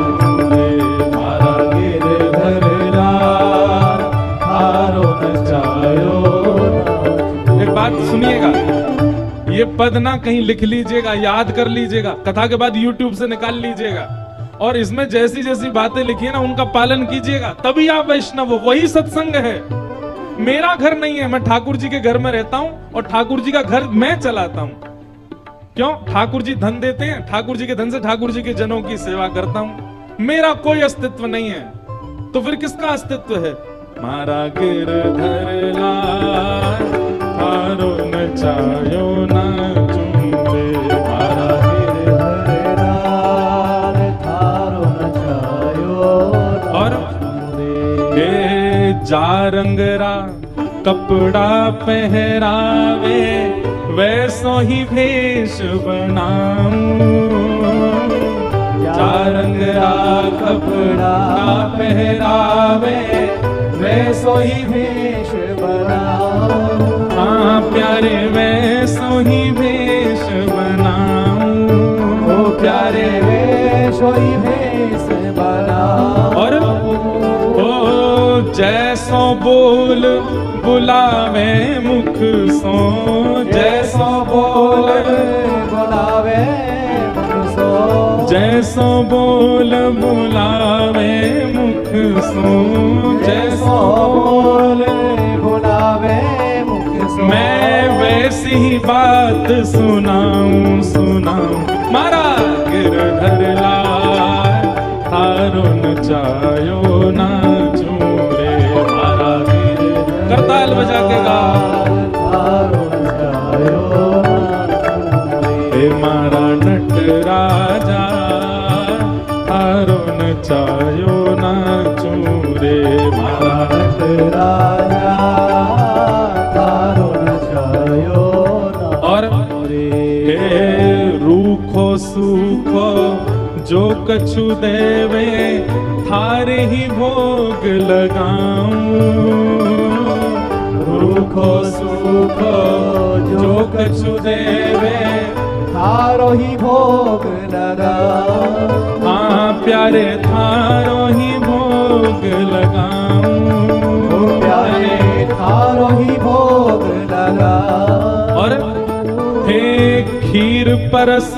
रे, मारा गिरधर लाल हारो नचायो नाच। एक बात सुनिएगा, ये पद ना कहीं लिख लीजिएगा, याद कर लीजिएगा, कथा के बाद YouTube से निकाल लीजिएगा, और इसमें जैसी जैसी बातें लिखी है ना उनका पालन कीजिएगा, तभी आप वैष्णव हो। वही सत्संग है। मेरा घर नहीं है, मैं ठाकुर जी के घर में रहता हूं और ठाकुर जी का घर मैं चलाता हूं। क्यों? ठाकुर जी धन देते हैं, ठाकुर जी के धन से ठाकुर जी के जनों की सेवा करता हूं। मेरा कोई अस्तित्व नहीं है, तो फिर किसका अस्तित्व है? मारा गिरधर लाल हारो नचायो नाचूं रे, मारा गिरधर लाल थारो नचायो और जारंगरा कपड़ा पहरावे, वैसो ही भेष बनाऊं। जारंगरा कपड़ा पहरावे, वैसो ही भेष बनाऊं। हाँ प्यारे वैसो ही भेष बनाऊं। ओ प्यारे वैसो ही भेष बनाऊं। और जैसो बोल बुलावे मुख सो, जैसो बोल बुलावे मुख सो, जैसो बोल बुलावे मुख सो, जैसो बोल बुलावे मुख सो। मैं वैसी ही बात सुनाऊं सुनाऊं। मारा गिरधर लाल थारो नचायो नाचूं रे, मारा गिरधर करताल बजा के गा, थारो नचायो नाचूं रे, मारा नट राजा थारो नचायो नाचूं रे, मारा नट राजा थारो नचायो नाचूं रे। हे रूखो सूखो जो कछु देवे, थारे ही भोग लगाऊं। रूखो सूखो जो कछु देवे, थारो ही भोग लगाऊं। हाँ प्यारे थारो ही भोग लगाऊं। प्यारे थारो ही भोग लगाऊं। और हे खीर परस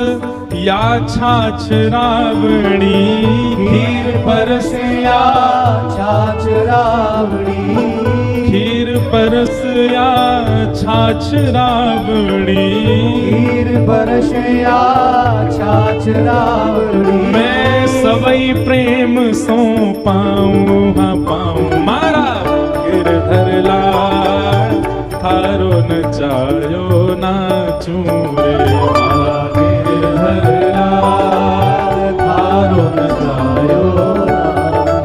या छाछ रावणी, खीर परस या छाछ रावणी, खीर परस या छाछ रावणी, खीर परस या छाछ रावणी। मैं सवई प्रेम सो पाऊं हाँ पाऊं। मारा गिरधर लाल थारो नचायो नाचूं रे, मारा गिरधर लाल थारो नचायो नाचूं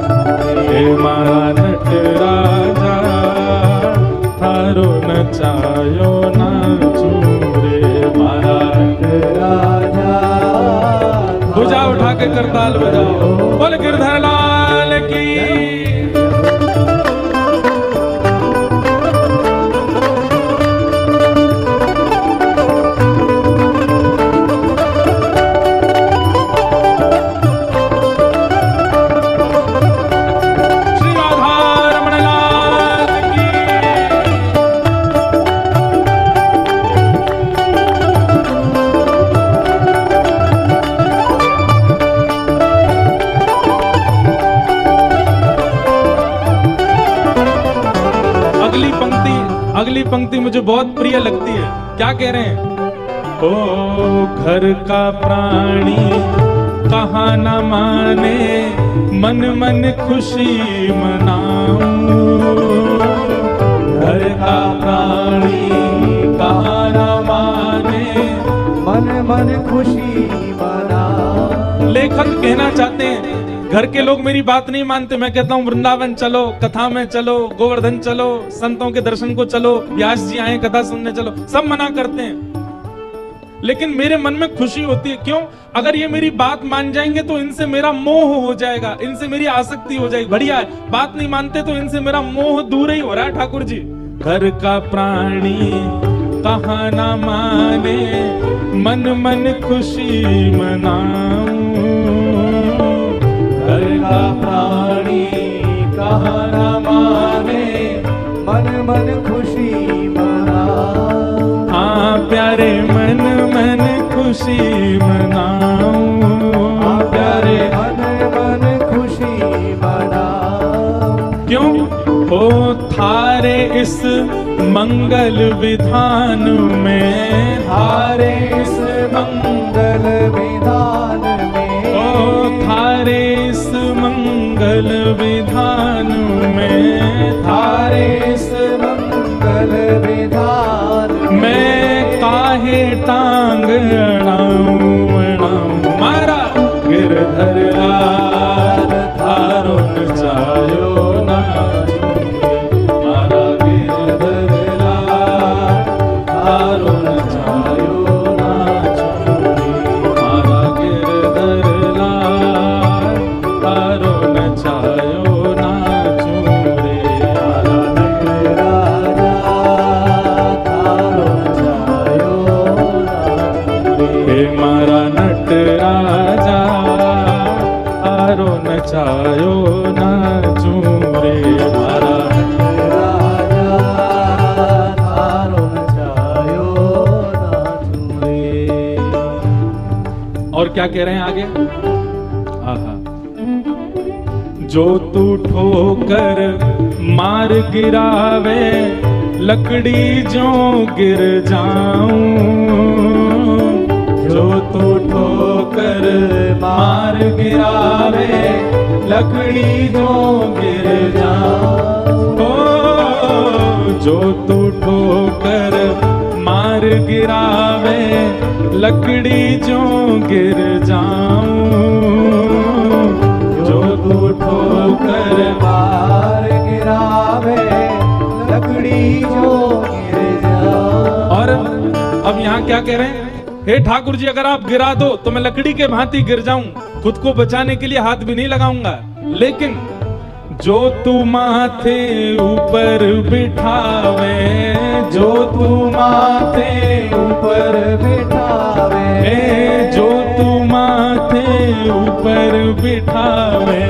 रे, मारा नट राजा थारो नचायो नाचूं रे, मारा नट राजा। भुजा उठा के करताल बजाओ, बोल गिरधर लाल की। अगली पंक्ति मुझे बहुत प्रिय लगती है। क्या कह रहे हैं? ओ घर का प्राणी कहा न माने, मन मन खुशी मनाऊं। घर का प्राणी कहा न माने, मन मन खुशी मना। लेखक कहना चाहते हैं घर के लोग मेरी बात नहीं मानते, मैं कहता हूँ वृंदावन चलो, कथा में चलो, गोवर्धन चलो, संतों के दर्शन को चलो, व्यास जी आए कथा सुनने चलो, सब मना करते हैं। लेकिन मेरे मन में खुशी होती है। क्यों? अगर ये मेरी बात मान जाएंगे तो इनसे मेरा मोह हो जाएगा, इनसे मेरी आसक्ति हो जाएगी। बढ़िया है, बात नहीं मानते तो इनसे मेरा मोह दूर ही हो रहा है। ठाकुर जी, घर का प्राणी कहा न माने, मन मन खुशी मनाऊं। घर का प्राणी कहा न माने, मन मन खुशी मना। हाँ प्यारे मन मन खुशी मनाऊं। हाँ प्यारे मन मन खुशी मना। क्यों? ओ थारे इस मंगल विधान में, थारे इस मंगल विधान में, ओ थारे इस मंगल विधान में, थारे इस मंगल विधान मैं काहे टांग अड़ाऊं अड़ाऊं। मारा गिरधर लाल थारो नचायो ना, मारा गिरधर लाल थारो नचायो ना छोड़े, मारा गिरधर लाल थारो नचायो ना छोड़े। मारा नट राजा थारो नचायो ना चूरे, मारा राजा थारो नचायो ना चूरे। और क्या कह रहे हैं आगे? आहा, जो तू ठोकर मार गिरावे, लकड़ी जो गिर जाऊं। जो तू ठोकर मार गिरावे, लकड़ी जो गिर जाऊं। ओ जो तू ठोकर मार गिरावे, लकड़ी जो गिर जाऊं। जो तू ठोकर मार गिरावे, लकड़ी जो गिर जा। और अब यहाँ क्या कह रहे हैं? हे ठाकुर जी, अगर आप गिरा दो तो मैं लकड़ी के भांति गिर जाऊं, खुद को बचाने के लिए हाथ भी नहीं लगाऊंगा। लेकिन जो तू माथे ऊपर बिठावे, जो तू माथे ऊपर बिठावे, जो तू माथे ऊपर बिठावे,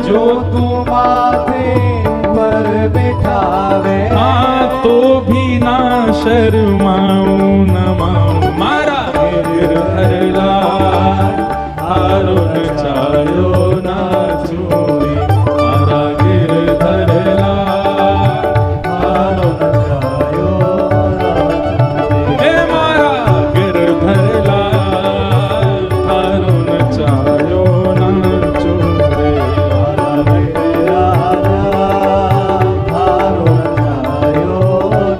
जो तू माथे ऊपर बिठावे, हाँ तो भी ना शर्माऊं न माऊं। मारा गिरधर लाल थारो नचायो ना चूरे, मारा गिरधर लाल थारो नचायो ना चूरे। हे मारा गिरधर लाल थारो नचायो ना चूरे,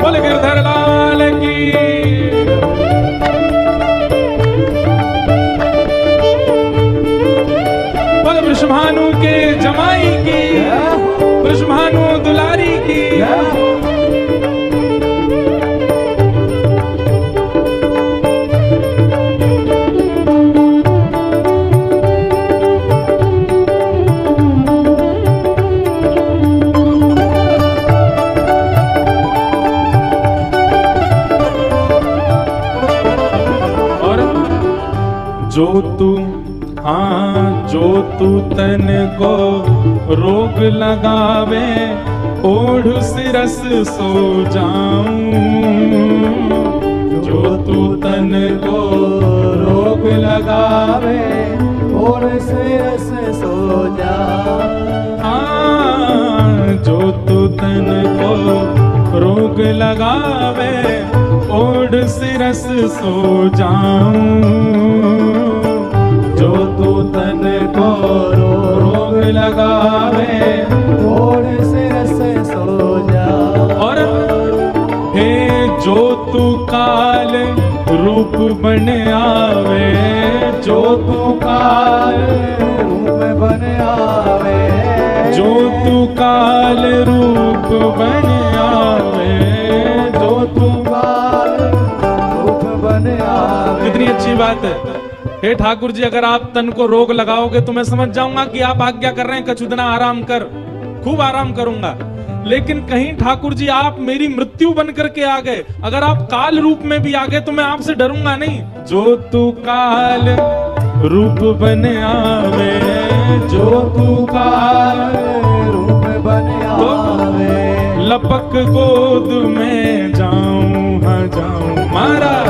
बोले गिरधर लाल की। बोले वृषभानु के जमाई की, वृषभानु दुलारी की। जो तू, हाँ जो तू तन को रोग लगावे, ओढ़ सिरस सो जाऊं। जो तू तन को रोग लगावे, ओढ़ सिरस सो जा। हाँ जो तू तन को रोग लगावे, ओढ़ सिरस सो जाऊं। जो तू तन को रोग लगावे, ओढ़ सिरस सो जा। और हे जो तू काल रूप बन आवे, जो तू काल रूप बन आवे, जो तू काल रूप बन आवे, जो तू काल रूप बन आवे। कितनी अच्छी बात है। हे ठाकुर जी, अगर आप तन को रोग लगाओगे तो मैं समझ जाऊंगा कि आप आज्ञा कर रहे हैं कछुदना आराम कर, खूब आराम करूंगा। लेकिन कहीं ठाकुर जी आप मेरी मृत्यु बन करके आ गए, अगर आप काल रूप में भी आ गए तो मैं आपसे डरूंगा नहीं। जो तू काल रूप बन आवे, जो तू काल रूप बन आवे, लपक गोद में जाऊं, हाँ जाऊं। मारा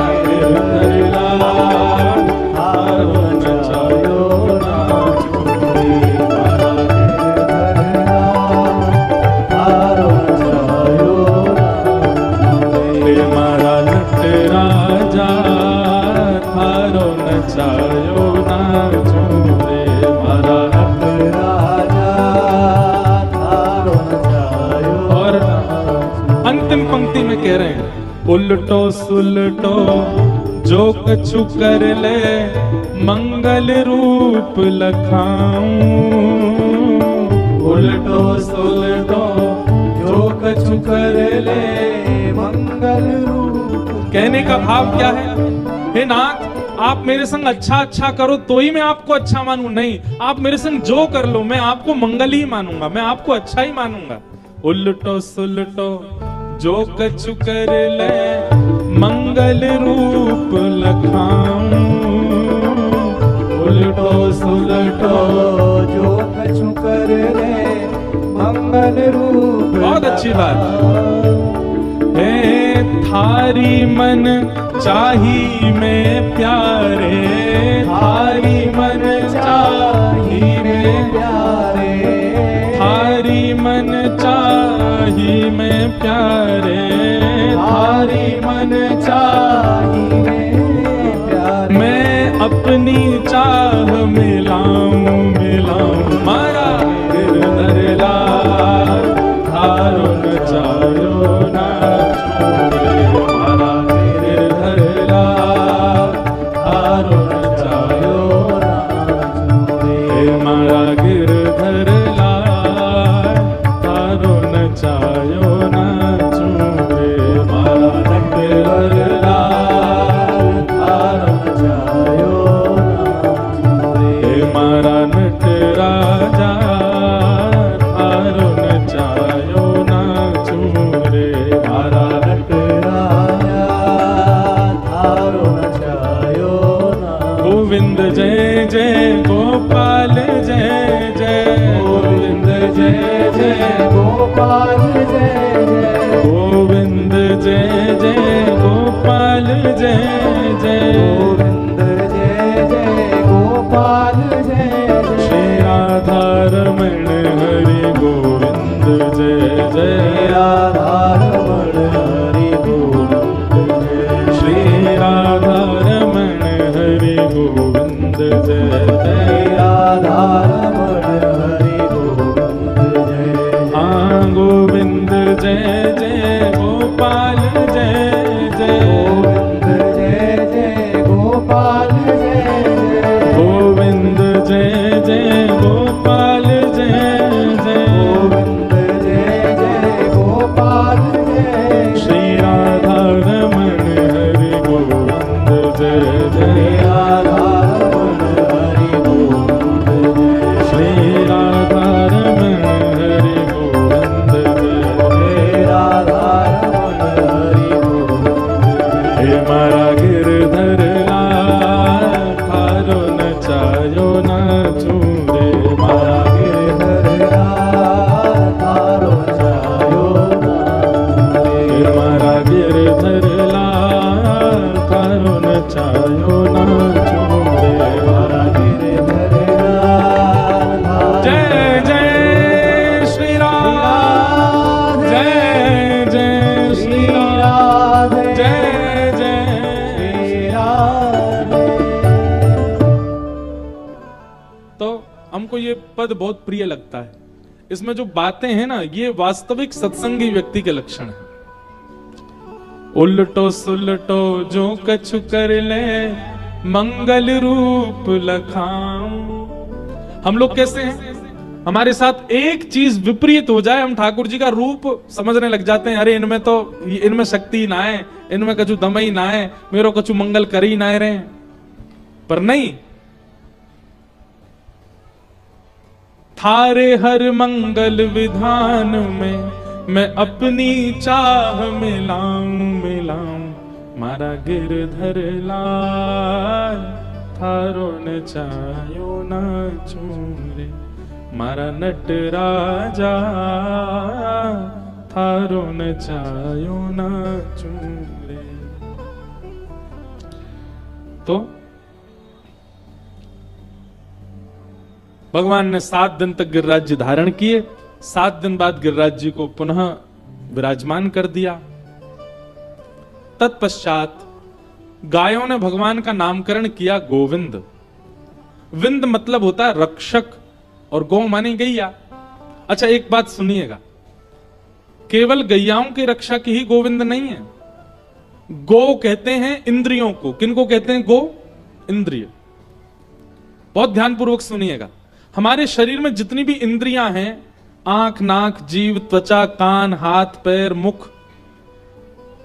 अंतिम पंक्ति में कह रहे हैं, उल्टो सुलटो जो कछु कर ले, मंगल रूप लखाऊं। उल्टो सुलटो जो कछु कर ले, मंगल रूप। कहने का भाव क्या है? हे नाथ, आप मेरे संग अच्छा करो तो ही मैं आपको अच्छा मानूं, नहीं आप मेरे संग जो कर लो मैं आपको मंगल ही मानूंगा, मैं आपको अच्छा ही मानूंगा। उल्टो सुलटो जो कछु कर ले, मंगल रूप लखाऊं। उल्टो सुलटो जो कछु कर ले, मंगल रूप। बहुत अच्छी बात है। थारी मन चाही में प्यारे, थारी मन चाही में प्यारे, थारी मन चाही में प्यारे, थारी मन चाही में प्यारे। मैं अपनी चाह मिलाऊं, मिलाऊं। मारा गिरधर लाल, थारो न चायो ना छोड़े। मारा गिरधर लाल, थारो न चायो ना छोड़े। मारा गिरधर लाल, थारो न चायो ना छोड़े। मारा गिरधर लाल, थारो न चायो ना छोड़े। मारा नट राजा, थारो न चायो ना छोड़े। मारा नट राजा, थारो न चायो ना। गोविंद जय जय गोपाल जय जय, गोविंद जय जय गोपाल जय जय, गोविंद जय जय गोपाल जय जय, गोविंद जय जय गोपाल जय जय। श्री राधा रमण हरि गोविंद जय जय, राधा रमण हरि गोविंद जय। श्री राधा रमण हरि गोविंद जय जय, राधा रमण हरि गोविंद जय। हाँ गोविंद पद बहुत प्रिय लगता है। इसमें जो बातें हैं ना, ये वास्तविक सत्संगी व्यक्ति के लक्षण है। उल्टो सुलटो जो कछु कर ले, मंगल रूप लखाऊं। हम लोग कैसे हैं? हमारे साथ एक चीज विपरीत हो जाए, हम ठाकुर जी का रूप समझने लग जाते हैं। अरे इनमें शक्ति ना है, इनमें कछु दम ही ना है, मेरो कछु मंगल कर ही ना रहे। पर नहीं, थारे हर मंगल विधान में मैं अपनी चाह मिलाऊं मारा गिरधर लाल, थारो न चायो न चूरे मारा नट राजा, थारो न चायो न चूरे। तो भगवान ने 7 दिन तक गिरिराज धारण किए। 7 दिन बाद गिरिराज जी को पुनः विराजमान कर दिया। तत्पश्चात गायों ने भगवान का नामकरण किया गोविंद। विंद मतलब होता है रक्षक, और गौ मानी गैया। अच्छा, एक बात सुनिएगा, केवल गैयाओं की रक्षा की ही गोविंद नहीं है। गो कहते हैं इंद्रियों को। किनको कहते हैं? गो, इंद्रिय। बहुत ध्यानपूर्वक सुनिएगा। हमारे शरीर में जितनी भी इंद्रियां हैं, आंख, नाक, जीभ, त्वचा, कान, हाथ, पैर, मुख,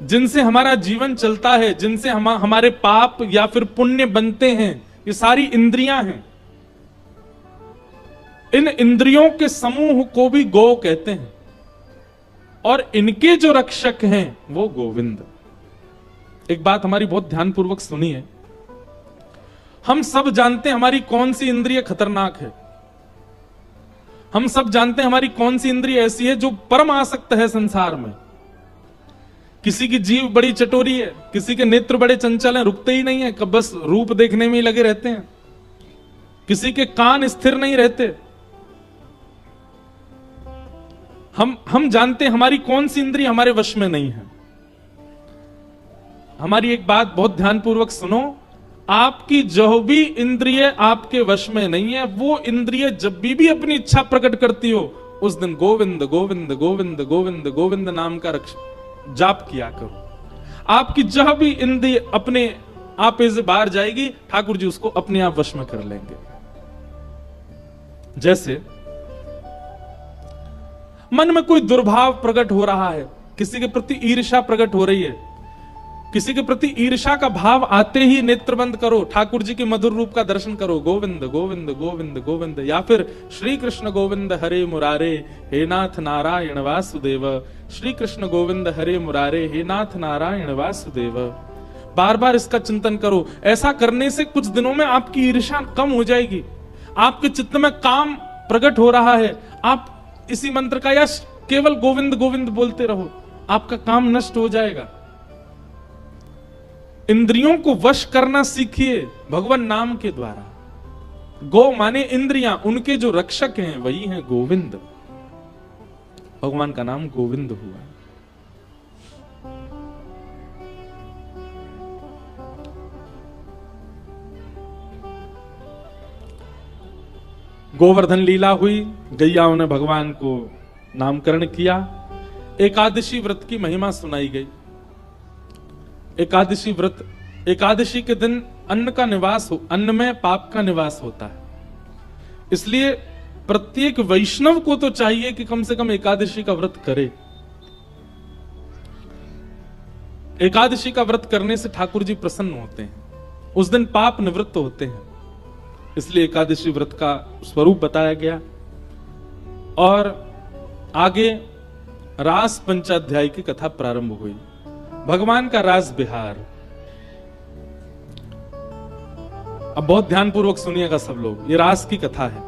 जिनसे हमारा जीवन चलता है, जिनसे हमारे पाप या फिर पुण्य बनते हैं, ये सारी इंद्रियां हैं। इन इंद्रियों के समूह को भी गो कहते हैं, और इनके जो रक्षक हैं वो गोविंद। एक बात हमारी बहुत ध्यानपूर्वक सुनिए। हम सब जानते हैं हमारी कौन सी इंद्रिय खतरनाक है। हम सब जानते हैं हमारी कौन सी इंद्रिय ऐसी है जो परम आसक्त है संसार में। किसी की जीभ बड़ी चटोरी है, किसी के नेत्र बड़े चंचल हैं, रुकते ही नहीं है, कब बस रूप देखने में ही लगे रहते हैं। किसी के कान स्थिर नहीं रहते। हम जानते हैं हमारी कौन सी इंद्रिय हमारे वश में नहीं है। हमारी एक बात बहुत ध्यानपूर्वक सुनो, आपकी जो भी इंद्रिय आपके वश में नहीं है, वो इंद्रिय जब भी अपनी इच्छा प्रकट करती हो, उस दिन गोविंद गोविंद गोविंद गोविंद गोविंद नाम का जाप किया करो। आपकी जह भी इंद्रिय अपने आप से बाहर जाएगी, ठाकुर जी उसको अपने आप वश में कर लेंगे। जैसे मन में कोई दुर्भाव प्रकट हो रहा है, किसी के प्रति ईर्ष्या प्रकट हो रही है, किसी के प्रति ईर्ष्या का भाव आते ही नेत्र बंद करो, ठाकुर जी के मधुर रूप का दर्शन करो, गोविंद गोविंद गोविंद गोविंद। या फिर श्री कृष्ण गोविंद हरे मुरारे हे नाथ नारायण वासुदेव, श्री कृष्ण गोविंद हरे मुरारे हे नाथ नारायण वासुदेव। बार बार इसका चिंतन करो। ऐसा करने से कुछ दिनों में आपकी ईर्ष्या कम हो जाएगी, आपके चित्त में काम प्रकट हो रहा है। आप इसी मंत्र का या केवल गोविंद गोविंद बोलते रहो, आपका काम नष्ट हो जाएगा। इंद्रियों को वश करना सीखिए भगवान नाम के द्वारा। गो माने इंद्रियां, उनके जो रक्षक हैं वही हैं गोविंद। भगवान का नाम गोविंद हुआ। गोवर्धन लीला हुई, गैयाओं ने भगवान को नामकरण किया। एकादशी व्रत की महिमा सुनाई गई। एकादशी व्रत, एकादशी के दिन अन्न का निवास हो, अन्न में पाप का निवास होता है। इसलिए प्रत्येक वैष्णव को तो चाहिए कि कम से कम एकादशी का व्रत करे। एकादशी का व्रत करने से ठाकुर जी प्रसन्न होते हैं, उस दिन पाप निवृत्त होते हैं। इसलिए एकादशी व्रत का स्वरूप बताया गया। और आगे रास पंचाध्याय की कथा प्रारंभ हुई। भगवान का रास बिहार। अब बहुत ध्यानपूर्वक सुनिएगा सब लोग, ये रास की कथा है।